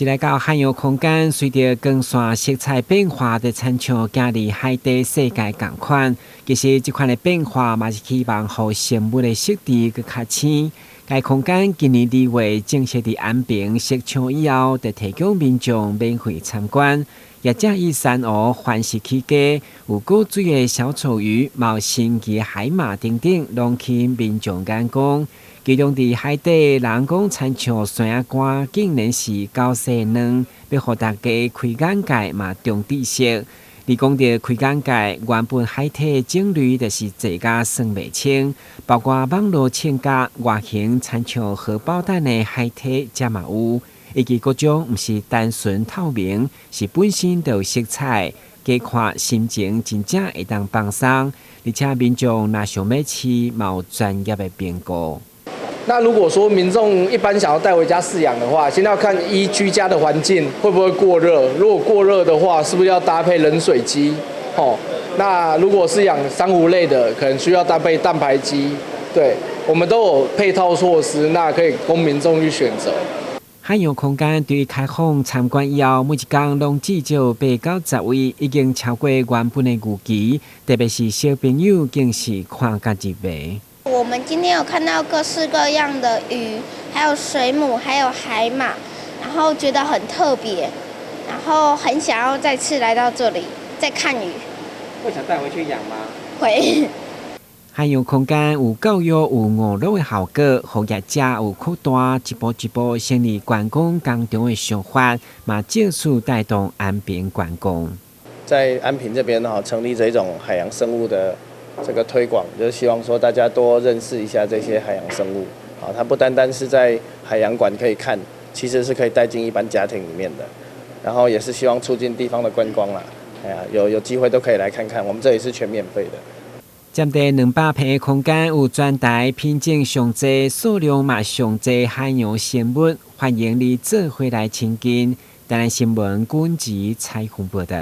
一来到海洋空间，随着光线色彩变化的亲像行入海底世界同款。其实这款的变化嘛是希望让生物的色地更较深。该空间今年2月正式伫安平设厂以后，就提供民众免费参观。业者以珊瑚、番石起家，有过水的小丑鱼、冒新奇海马等等，拢吸引民众眼光。其中伫海底，人讲亲像山仔干，竟然是高细软，要互大家开眼界嘛，重知识。你讲到开眼界，原本海底的种类就是这甲算袂清，包括网络嵌甲、外形亲像荷包蛋的海底才嘛有，以及各种毋是单纯透明，是本身就有色彩。加看心情真正会当放松，而且民众若想要饲，嘛有专业的评估。那如果说民众一般想要带回家饲养的话，先要看居家的环境会不会过热。如果过热的话，是不是要搭配冷水机？那如果是养珊瑚类的，可能需要搭配蛋白机。对，我们都有配套措施，那可以供民众去选择。海洋空间对于开放参观以后，每一天拢至少8到10位，已经超过原本的预期。特别是小朋友，更是看甲入迷。我们今天有看到各式各样的鱼，还有水母，还有海马，然后觉得很特别，然后很想要再次来到这里再看鱼。会想带回去养吗？会。海洋空间有教育、有娱乐的效果，互业者有扩大一步一步成立观光工场的想法，嘛借此带动安平观光。在安平这边成立这种海洋生物的这个推广，就是希望说大家多认识一下这些海洋生物。它不单单是在海洋馆可以看，其实是可以带进一般家庭里面的。然后也是希望促进地方的观光啦。有机会都可以来看看，我们这里是全免费的。占地200平的空间，有专台品种上济、数量嘛上济海洋生物，欢迎你做回来亲近。台南新闻管制采访报道。